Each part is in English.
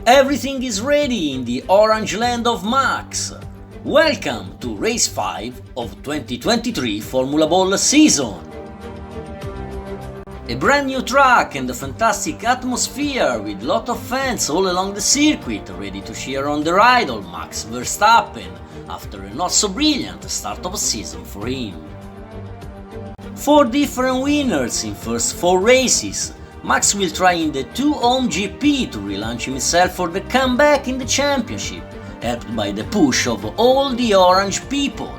Everything is ready in the orange land of Max. Welcome to Race 5 of 2023 Formula Ball season. A brand new track and a fantastic atmosphere with lot of fans all along the circuit ready to cheer on their idol Max Verstappen after a not so brilliant start of a season for him. 4 different winners in first 4 races. Max will try in the 2 home GP to relaunch himself for the comeback in the championship, helped by the push of all the orange people.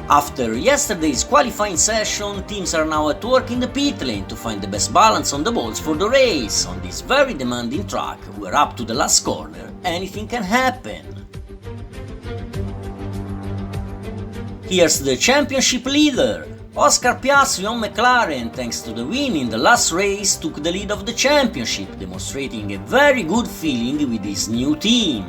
After yesterday's qualifying session, teams are now at work in the pit lane to find the best balance on the balls for the race on this very demanding track where up to the last corner anything can happen. Here's the championship leader. Oscar Piastri on McLaren, thanks to the win in the last race, took the lead of the championship, demonstrating a very good feeling with his new team.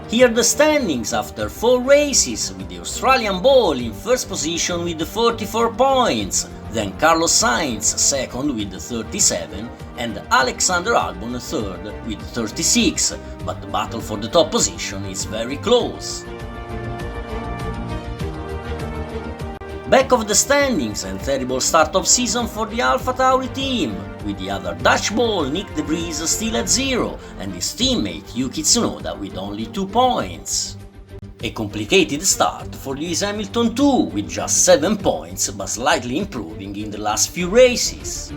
Here the standings after 4 races, with the Australian Ball in first position with 44 points, then Carlos Sainz second with 37 and Alexander Albon third with 36, but the battle for the top position is very close. Back of the standings and terrible start of season for the AlphaTauri team, with the other Dutch Ball Nick De Vries still at 0 and his teammate Yuki Tsunoda with only 2 points. A complicated start for Lewis Hamilton too, with just 7 points but slightly improving in the last few races.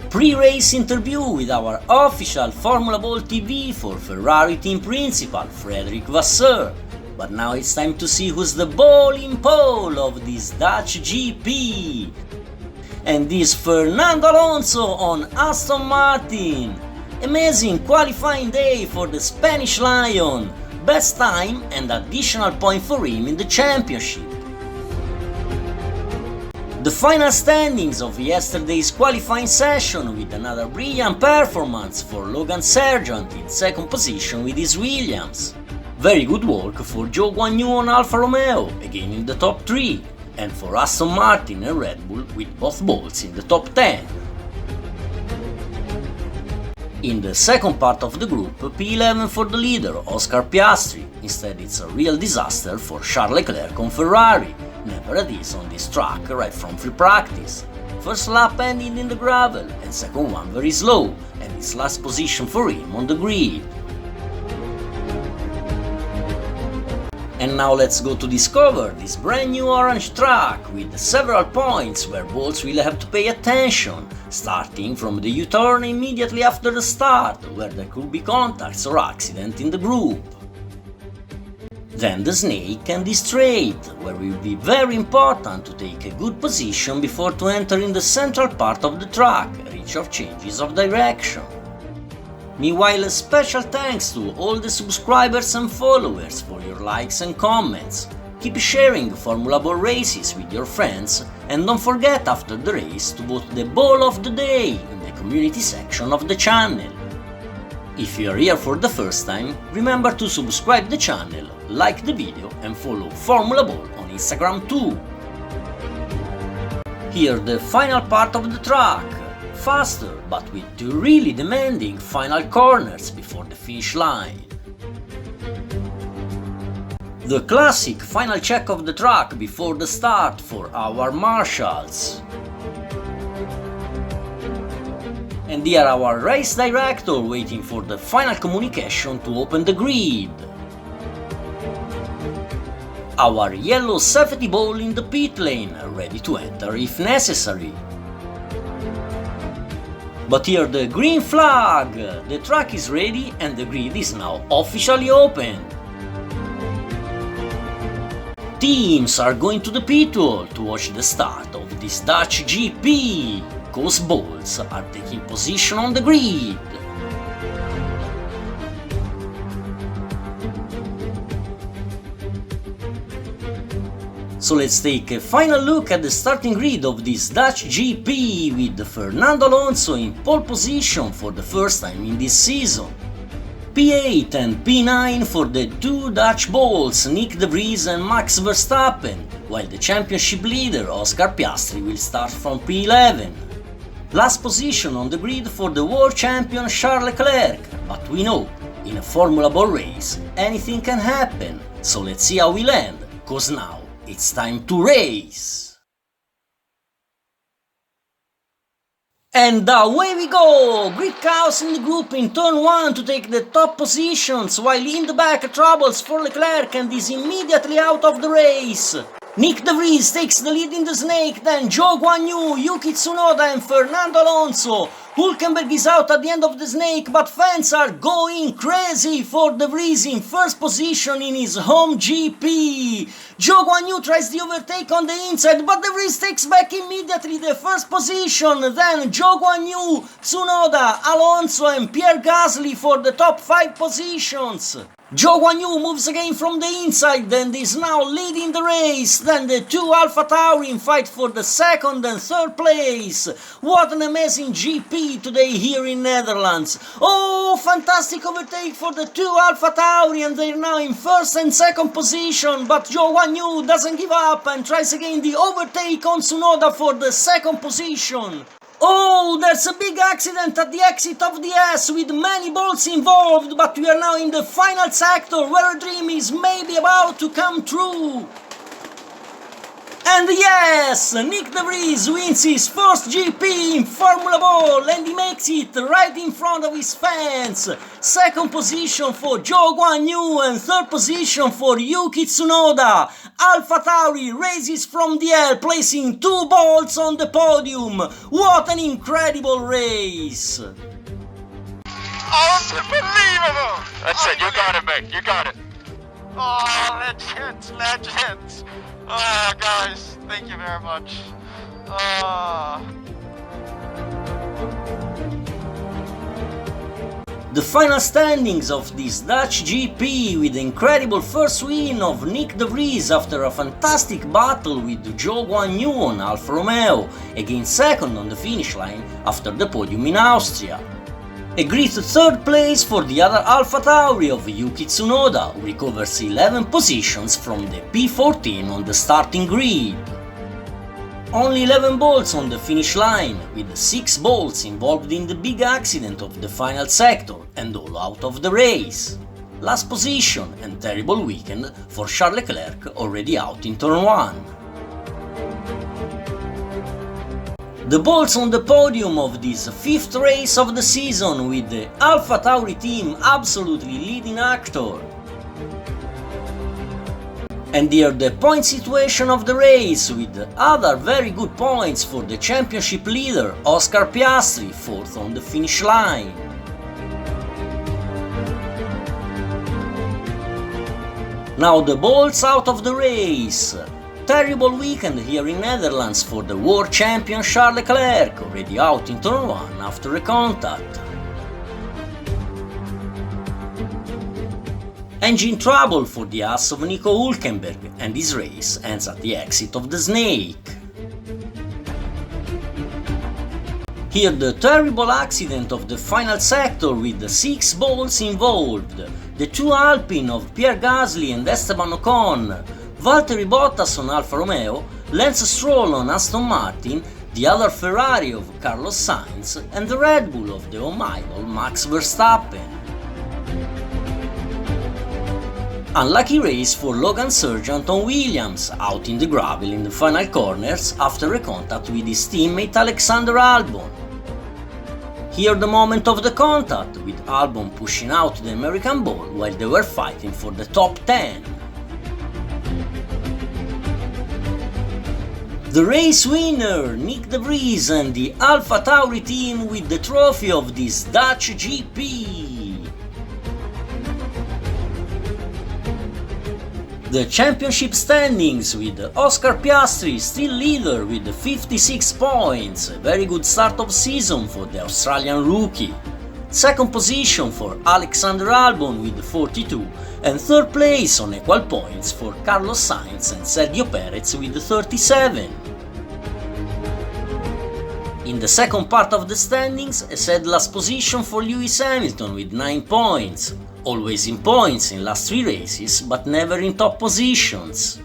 Pre-race interview with our official Formula Ball TV for Ferrari team principal Frederic Vasseur. But now it's time to see who's the bowling pole of this Dutch GP. And this Fernando Alonso on Aston Martin. Amazing qualifying day for the Spanish Lion. Best time and additional point for him in the championship. The final standings of yesterday's qualifying session with another brilliant performance for Logan Sargent in second position with his Williams. Very good work for Zhou Guanyu on Alfa Romeo, again in the top 3, and for Aston Martin and Red Bull with both balls in the top 10. In the second part of the group, P11 for the leader, Oscar Piastri. Instead it's a real disaster for Charles Leclerc on Ferrari, never at ease on this track right from free practice. First lap ending in the gravel, and second one very slow, and it's last position for him on the grid. And now let's go to discover this brand new orange track with several points where balls will have to pay attention, starting from the U-turn immediately after the start, where there could be contacts or accident in the group. Then the snake and the straight, where it will be very important to take a good position before to enter in the central part of the track, rich of changes of direction. Meanwhile, a special thanks to all the subscribers and followers for your likes and comments. Keep sharing Formula Ball races with your friends and don't forget after the race to vote the Ball of the Day in the community section of the channel. If you are here for the first time, remember to subscribe the channel, like the video and follow Formula Ball on Instagram too. Here the final part of the track. Faster, but with 2 really demanding final corners before the finish line. The classic final check of the track before the start for our marshals. And here our race director waiting for the final communication to open the grid. Our yellow safety ball in the pit lane, ready to enter if necessary. But here the green flag! The track is ready and the grid is now officially open. Teams are going to the pit wall to watch the start of this Dutch GP, cause balls are taking position on the grid. So let's take a final look at the starting grid of this Dutch GP with Fernando Alonso in pole position for the first time in this season. P8 and P9 for the two Dutch Bulls, Nyck de Vries and Max Verstappen, while the championship leader Oscar Piastri will start from P11. Last position on the grid for the world champion Charles Leclerc, but we know, in a Formula Ball race, anything can happen, so let's see how we land, cause now it's time to race! And away we go! Grid chaos in the group in turn 1 to take the top positions, while in the back troubles for Leclerc and is immediately out of the race. Nyck de Vries takes the lead in the Snake, then Zhou Guanyu, Yuki Tsunoda and Fernando Alonso. Hülkenberg is out at the end of the Snake, but fans are going crazy for de Vries in first position in his home GP. Zhou Guanyu tries the overtake on the inside, but de Vries takes back immediately the first position. Then Zhou Guanyu, Tsunoda, Alonso and Pierre Gasly for the top 5 positions. Zhou Guanyu moves again from the inside and is now leading the race. Then the two AlphaTauri fight for the second and third place. What an amazing GP today here in Netherlands. Oh, fantastic overtake for the two AlphaTauri and they're now in first and second position. But Zhou Guanyu doesn't give up and tries again the overtake on Tsunoda for the second position. Oh, there's a big accident at the exit of the S with many bolts involved, but we are now in the final sector where a dream is maybe about to come true. And yes, Nyck de Vries wins his first GP in Formula Ball and he makes it right in front of his fans. Second position for Zhou Guanyu and third position for Yuki Tsunoda. AlphaTauri races from the air, placing 2 bolts on the podium. What an incredible race! Unbelievable! That's it, you got it, Mick, you got it. Oh, legends, legends. Oh, guys, thank you very much. The final standings of this Dutch GP with the incredible first win of Nyck de Vries after a fantastic battle with Zhou Guanyu on Alfa Romeo, against second on the finish line after the podium in Austria. A great third place for the other AlphaTauri of Yuki Tsunoda, who recovers 11 positions from the P14 on the starting grid. Only 11 bolts on the finish line, with 6 bolts involved in the big accident of the final sector and all out of the race. Last position and terrible weekend for Charles Leclerc, already out in turn 1. The bolts on the podium of this 5th race of the season, with the AlphaTauri team absolutely leading actor. And here the point situation of the race, with other very good points for the championship leader Oscar Piastri, 4th on the finish line. Now the bolts out of the race. Terrible weekend here in Netherlands for the world champion Charles Leclerc, already out in turn 1 after a contact. Engine trouble for the ass of Nico Hülkenberg, and his race ends at the exit of the Snake. Here the terrible accident of the final sector with the 6 bolts involved, the 2 Alpine of Pierre Gasly and Esteban Ocon, Valtteri Bottas on Alfa Romeo, Lance Stroll on Aston Martin, the other Ferrari of Carlos Sainz and the Red Bull of the home idol Max Verstappen. Unlucky race for Logan Sargeant on Williams, out in the gravel in the final corners after a contact with his teammate Alexander Albon. Here the moment of the contact, with Albon pushing out the American ball while they were fighting for the top 10. The race winner, Nyck de Vries and the AlphaTauri team with the trophy of this Dutch GP. The championship standings, with Oscar Piastri still leader with 56 points, a very good start of season for the Australian rookie. Second position for Alexander Albon with 42, and third place on equal points for Carlos Sainz and Sergio Perez with 37. In the second part of the standings, a sad last position for Lewis Hamilton with 9 points. always in points in last 3 races but never in top positions.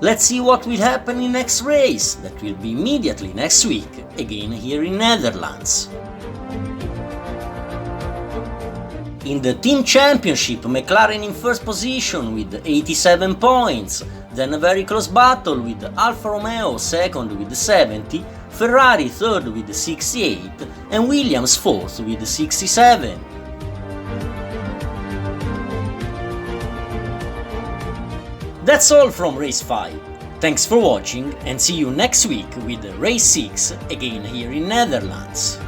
Let's see what will happen in next race, that will be immediately next week, again here in Netherlands. In the Team Championship, McLaren in first position with 87 points, then a very close battle with Alfa Romeo second with 70, Ferrari third with 68 and Williams fourth with 67. That's all from Race 5. Thanks for watching and see you next week with Race 6 again here in Netherlands.